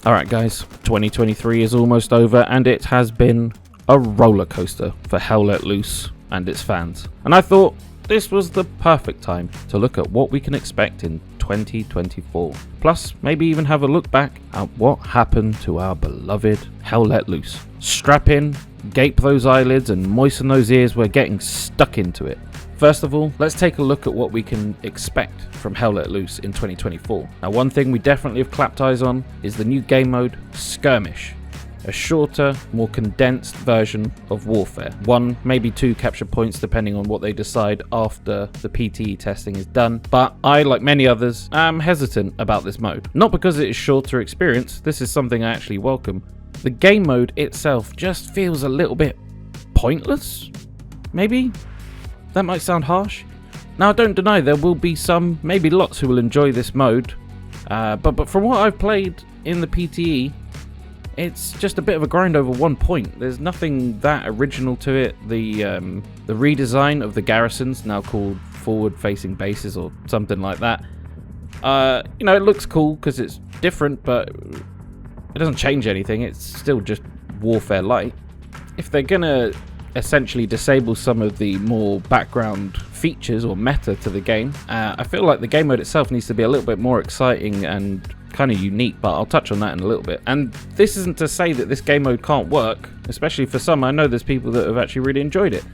Alright guys, 2023 is almost over and it has been a roller coaster for Hell Let Loose and its fans. And I thought this was the perfect time to look at what we can expect in 2024. Plus, maybe even have a look back at what happened to our beloved Hell Let Loose. Strap in, gape those eyelids and moisten those ears, we're getting stuck into it. First of all, let's take a look at what we can expect from Hell Let Loose in 2024. Now, one thing we definitely have clapped eyes on is the new game mode, Skirmish. A shorter, more condensed version of Warfare. 1, maybe 2 capture points depending on what they decide after the PTE testing is done. But I, like many others, am hesitant about this mode. Not because it is shorter experience, this is something I actually welcome. The game mode itself just feels a little bit pointless, maybe? That might sound harsh. Now, I don't deny there will be some, maybe lots, who will enjoy this mode. But from what I've played in the PTE, it's just a bit of a grind over 1 point. There's nothing that original to it. The redesign of the garrisons, now called forward-facing bases or something like that. It looks cool because it's different, but it doesn't change anything. It's still just Warfare Light. If they're gonna essentially disable some of the more background features or meta to the game, I feel like the game mode itself needs to be a little bit more exciting and kind of unique, but I'll touch on that in a little bit. And this isn't to say that this game mode can't work, especially for some. I know there's people that have actually really enjoyed it,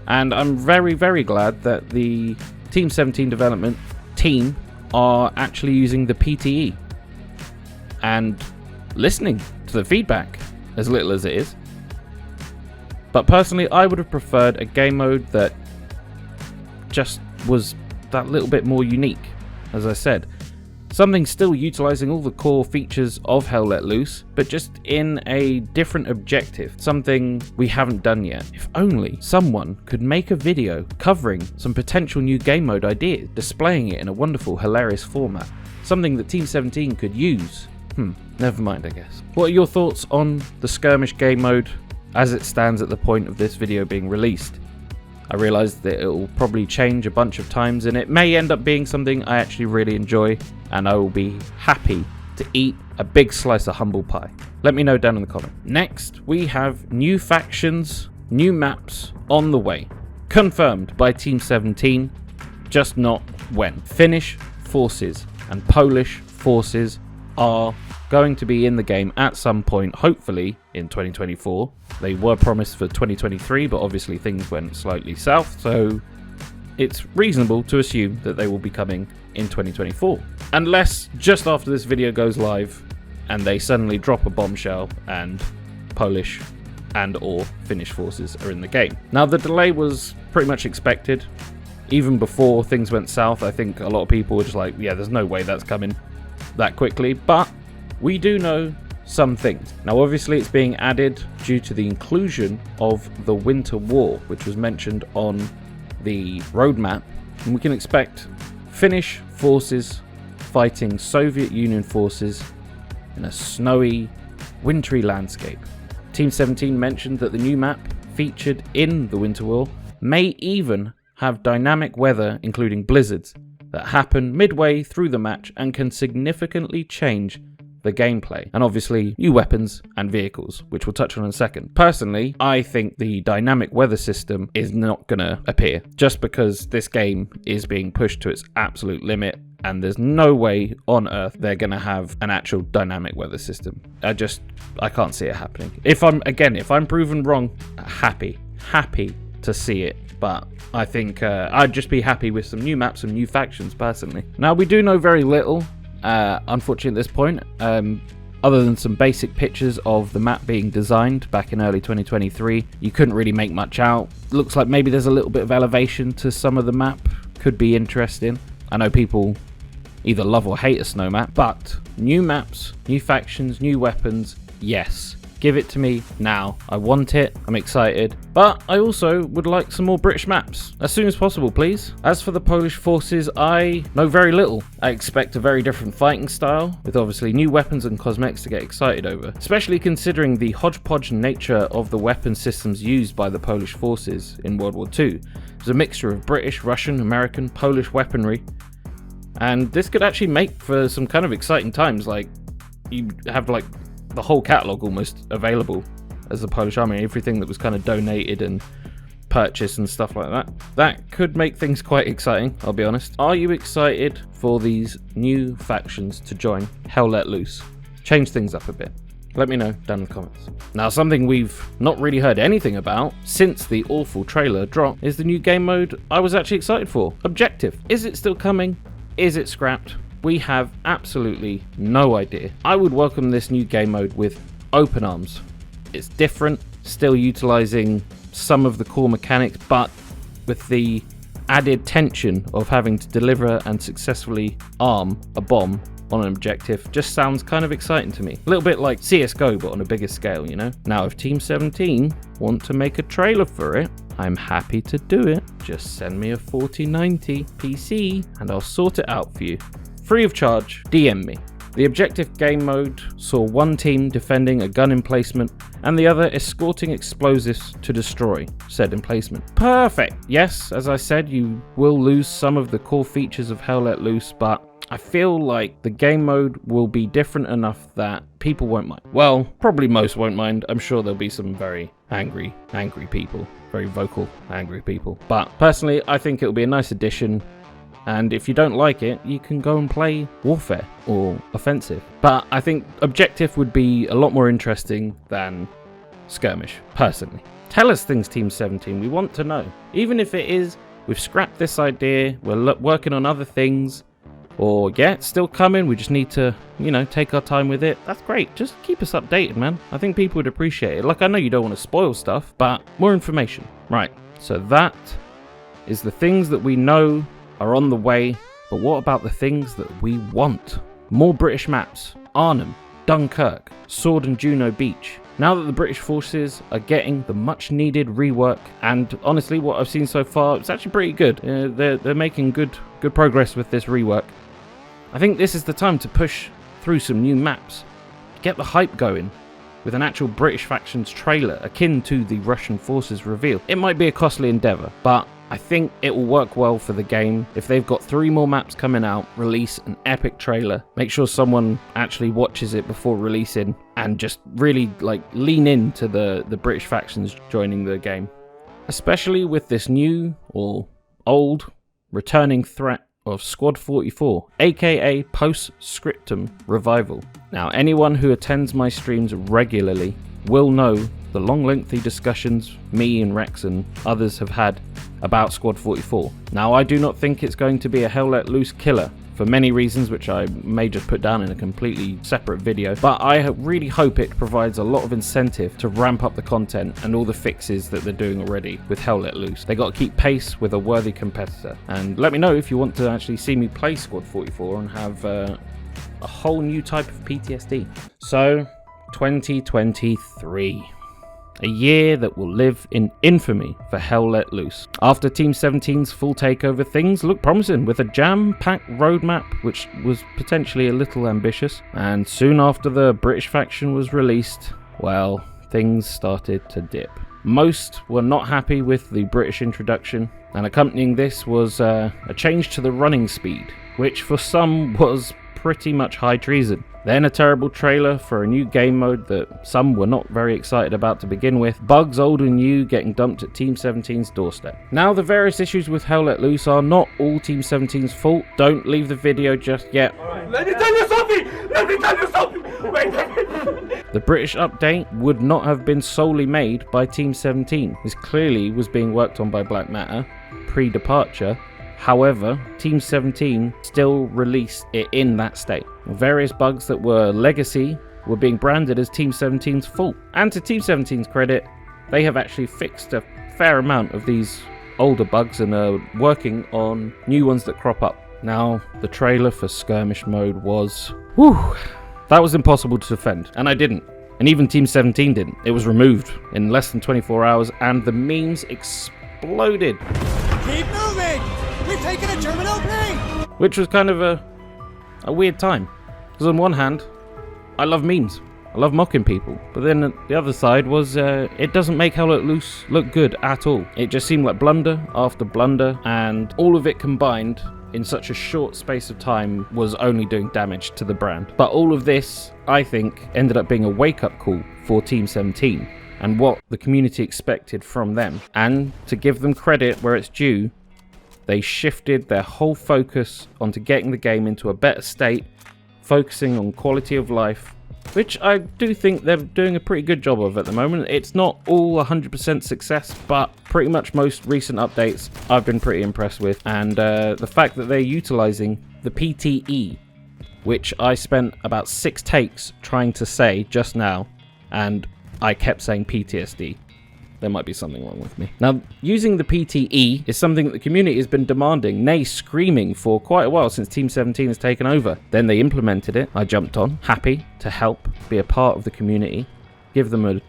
and I'm very, very glad that the Team 17 development team are actually using the PTE and listening to the feedback, as little as it is. But personally, I would have preferred a game mode that just was that little bit more unique, as I said. Something still utilizing all the core features of Hell Let Loose, but just in a different objective. Something we haven't done yet. If only someone could make a video covering some potential new game mode ideas, displaying it in a wonderful, hilarious format. Something that Team 17 could use. Never mind, I guess. What are your thoughts on the Skirmish game mode as it stands at the point of this video being released? I realise that it will probably change a bunch of times and it may end up being something I actually really enjoy and I will be happy to eat a big slice of humble pie. Let me know down in the comments. Next, we have new factions, new maps on the way. Confirmed by Team 17, just not when. Finnish forces and Polish forces are going to be in the game at some point, hopefully in 2024. They were promised for 2023, but obviously things went slightly south, so it's reasonable to assume that they will be coming in 2024. Unless just after this video goes live and they suddenly drop a bombshell and Polish and or Finnish forces are in the game. Now, the delay was pretty much expected. Even before things went south, I think a lot of people were just like, yeah, there's no way that's coming that quickly, but we do know some things. Now, obviously it's being added due to the inclusion of the Winter War, which was mentioned on the roadmap, and we can expect Finnish forces fighting Soviet Union forces in a snowy, wintry landscape. Team 17 mentioned that the new map featured in the Winter War may even have dynamic weather, including blizzards, that happen midway through the match and can significantly change the gameplay, and obviously new weapons and vehicles, which we'll touch on in a second. Personally, I think the dynamic weather system is not gonna appear, just because this game is being pushed to its absolute limit, and there's no way on earth they're gonna have an actual dynamic weather system. I can't see it happening. If I'm proven wrong, happy to see it. But I think I'd just be happy with some new maps and new factions, personally. Now, we do know very little, unfortunately, at this point, other than some basic pictures of the map being designed back in early 2023. You couldn't really make much out. Looks like maybe there's a little bit of elevation to some of the map. Could be interesting. I know people either love or hate a snow map, but new maps, new factions, new weapons, yes. Give it to me now. I want it. I'm excited. But I also would like some more British maps. As soon as possible, please. As for the Polish forces, I know very little. I expect a very different fighting style, with obviously new weapons and cosmetics to get excited over. Especially considering the hodgepodge nature of the weapon systems used by the Polish forces in World War II. It's a mixture of British, Russian, American, Polish weaponry. And this could actually make for some kind of exciting times. Like, you have like the whole catalogue almost available as the Polish Army, everything that was kind of donated and purchased and stuff like that. That could make things quite exciting, I'll be honest. Are you excited for these new factions to join Hell Let Loose? Change things up a bit. Let me know down in the comments. Now, something we've not really heard anything about since the awful trailer drop is the new game mode I was actually excited for, Objective. Is it still coming? Is it scrapped? We have absolutely no idea. I would welcome this new game mode with open arms. It's different, still utilizing some of the core mechanics, but with the added tension of having to deliver and successfully arm a bomb on an objective just sounds kind of exciting to me. A little bit like CSGO, but on a bigger scale, you know? Now, if Team 17 want to make a trailer for it, I'm happy to do it. Just send me a 4090 PC and I'll sort it out for you. Free of charge, DM me. The Objective game mode saw one team defending a gun emplacement and the other escorting explosives to destroy said emplacement. Perfect! Yes, as I said, you will lose some of the core features of Hell Let Loose, but I feel like the game mode will be different enough that people won't mind. Well, probably most won't mind. I'm sure there'll be some very angry people. Very vocal, angry people. But personally, I think it'll be a nice addition. And if you don't like it, you can go and play Warfare or Offensive. But I think Objective would be a lot more interesting than Skirmish, personally. Tell us things, Team 17. We want to know. Even if it is, we've scrapped this idea, we're working on other things, or yeah, it's still coming, we just need to, you know, take our time with it. That's great. Just keep us updated, man. I think people would appreciate it. Like, I know you don't want to spoil stuff, but more information. Right, so that is the things that we know are on the way, but what about the things that we want? More British maps, Arnhem, Dunkirk, Sword and Juno Beach. Now that the British forces are getting the much needed rework, and honestly what I've seen so far, it's actually pretty good. They're making good progress with this rework. I think this is the time to push through some new maps, get the hype going with an actual British factions trailer akin to the Russian forces reveal. It might be a costly endeavour, but I think it will work well for the game. If they've got 3 more maps coming out, release an epic trailer. Make sure someone actually watches it before releasing and just really like lean into the British factions joining the game. Especially with this new or old returning threat of Squad 44, aka Post-Scriptum Revival. Now, anyone who attends my streams regularly will know the long lengthy discussions me and Rex and others have had about Squad 44. Now, I do not think it's going to be a Hell Let Loose killer for many reasons, which I may just put down in a completely separate video, but I really hope it provides a lot of incentive to ramp up the content and all the fixes that they're doing already with Hell Let Loose. They got to keep pace with a worthy competitor. And let me know if you want to actually see me play Squad 44 and have a whole new type of PTSD. So, 2023. A year that will live in infamy for Hell Let Loose. After Team 17's full takeover, things look promising with a jam-packed roadmap which was potentially a little ambitious. And soon after the British faction was released, well, things started to dip. Most were not happy with the British introduction, and accompanying this was a change to the running speed, which for some was pretty much high treason. Then a terrible trailer for a new game mode that some were not very excited about to begin with. Bugs old and new getting dumped at Team 17's doorstep. Now, the various issues with Hell Let Loose are not all Team 17's fault. Don't leave the video just yet. Let me tell you something! Let me tell you something! Wait. The British update would not have been solely made by Team 17. This clearly was being worked on by Black Matter pre-departure. However, Team 17 still released it in that state. Various bugs that were legacy were being branded as Team 17's fault. And to Team 17's credit, they have actually fixed a fair amount of these older bugs and are working on new ones that crop up. Now, the trailer for Skirmish mode was... whew, that was impossible to defend, and I didn't. And even Team 17 didn't. It was removed in less than 24 hours, and the memes exploded. Keep moving! We've taken a German opening! Which was kind of a weird time. Because on one hand, I love memes. I love mocking people. But then the other side was it doesn't make Hell Let Loose look good at all. It just seemed like blunder after blunder, and all of it combined in such a short space of time was only doing damage to the brand. But all of this, I think, ended up being a wake-up call for Team 17 and what the community expected from them. And to give them credit where it's due, they shifted their whole focus onto getting the game into a better state, focusing on quality of life, which I do think they're doing a pretty good job of at the moment. It's not all 100% success, but pretty much most recent updates I've been pretty impressed with. And the fact that they're utilizing the PTE, which I spent about 6 takes trying to say just now, and I kept saying PTSD. There might be something wrong with me. Now, using the PTE is something that the community has been demanding, nay, screaming for quite a while since Team 17 has taken over. Then they implemented it. I jumped on, happy to help, be a part of the community, give them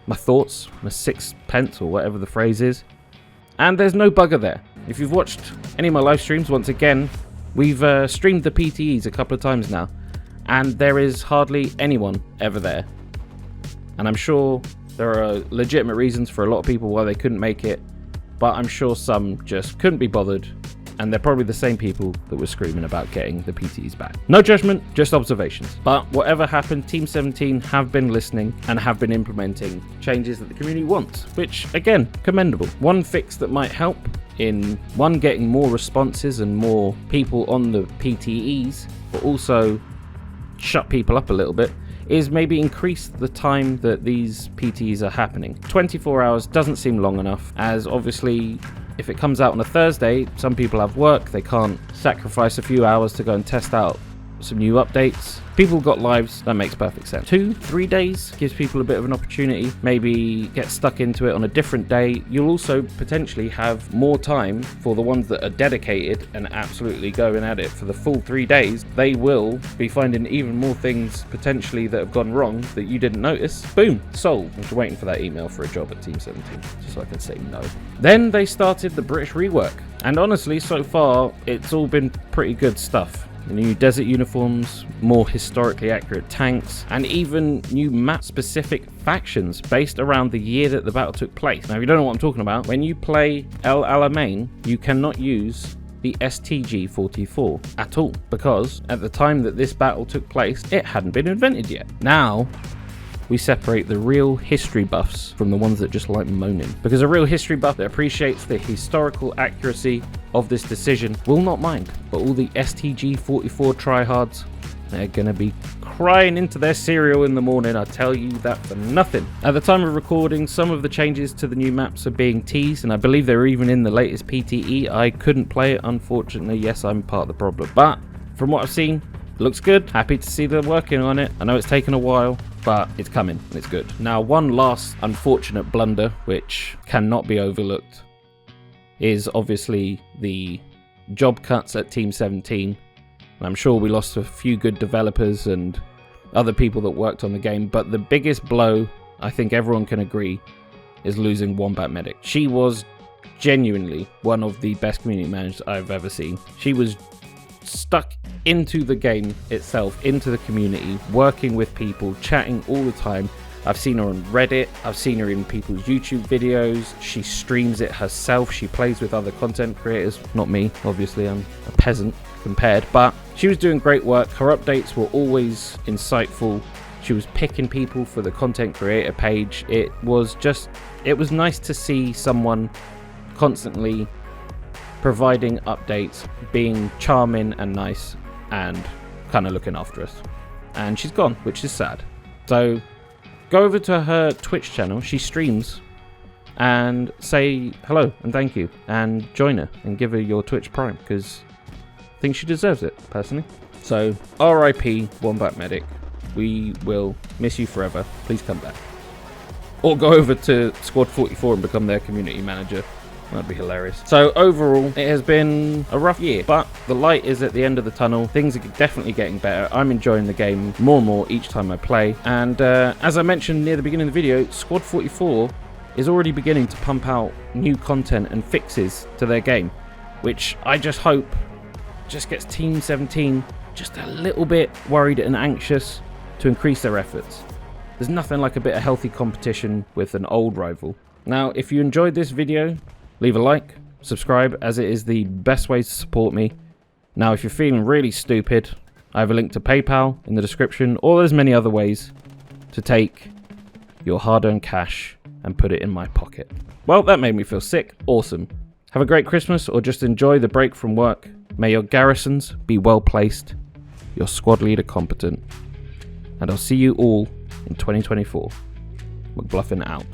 my thoughts, a sixpence or whatever the phrase is. And there's no bugger there. If you've watched any of my live streams, once again, we've streamed the PTEs a couple of times now, and there is hardly anyone ever there. And I'm sure there are legitimate reasons for a lot of people why they couldn't make it, but I'm sure some just couldn't be bothered, and they're probably the same people that were screaming about getting the PTs back. No judgment, just observations. But whatever happened, Team 17 have been listening and have been implementing changes that the community wants, which, again, commendable. One fix that might help in, one, getting more responses and more people on the PTEs, but also shut people up a little bit, is maybe increase the time that these PTs are happening. 24 hours doesn't seem long enough, as obviously if it comes out on a Thursday, some people have work, they can't sacrifice a few hours to go and test out some new updates. People got lives, that makes perfect sense. 2-3 days gives people a bit of an opportunity, maybe get stuck into it on a different day. You'll also potentially have more time for the ones that are dedicated and absolutely going at it for the full 3 days. They will be finding even more things potentially that have gone wrong that you didn't notice. Boom, sold. I'm just waiting for that email for a job at Team 17, just so I can say no. Then they started the British rework, and honestly, so far, it's all been pretty good stuff. The new desert uniforms, more historically accurate tanks, and even new map-specific factions based around the year that the battle took place. Now, if you don't know what I'm talking about, when you play El Alamein, you cannot use the STG-44 at all, because at the time that this battle took place, it hadn't been invented yet. Now, we separate the real history buffs from the ones that just like moaning. Because a real history buff that appreciates the historical accuracy of this decision will not mind. But all the STG-44 tryhards, they're going to be crying into their cereal in the morning, I tell you that for nothing. At the time of recording, some of the changes to the new maps are being teased, and I believe they're even in the latest PTE. I couldn't play it, unfortunately. Yes, I'm part of the problem. But from what I've seen, looks good. Happy to see they're working on it. I know it's taken a while, but it's coming and it's good. Now, one last unfortunate blunder, which cannot be overlooked, is obviously the job cuts at Team 17. And I'm sure we lost a few good developers and other people that worked on the game, but the biggest blow, I think everyone can agree, is losing Wombat Medic. She was genuinely one of the best community managers I've ever seen. She was stuck into the game itself, into the community, working with people, chatting all the time. I've seen her on Reddit, I've seen her in people's YouTube videos, she streams it herself, she plays with other content creators, not me, obviously, I'm a peasant compared, but she was doing great work. Her updates were always insightful. She was picking people for the content creator page. It was nice to see someone constantly providing updates, being charming and nice, and kind of looking after us. And she's gone, which is sad. So go over to her Twitch channel, she streams, and say hello and thank you, and join her and give her your Twitch Prime, because I think she deserves it, personally. So RIP Wombat Medic, we will miss you forever, please come back. Or go over to Squad 44 and become their community manager. That'd be hilarious. So overall, it has been a rough year, but the light is at the end of the tunnel. Things are definitely getting better. I'm enjoying the game more and more each time I play. And as I mentioned near the beginning of the video, Squad 44 is already beginning to pump out new content and fixes to their game, which I just hope just gets Team 17 just a little bit worried and anxious to increase their efforts. There's nothing like a bit of healthy competition with an old rival. Now, if you enjoyed this video, leave a like, subscribe, as it is the best way to support me, Now, if you're feeling really stupid, I have a link to PayPal in the description, or there's many other ways to take your hard-earned cash and put it in my pocket. Well, that made me feel sick. Awesome. Have a great Christmas, or just enjoy the break from work. May your garrisons be well placed, your squad leader competent, and I'll see you all in 2024. McBluffin out.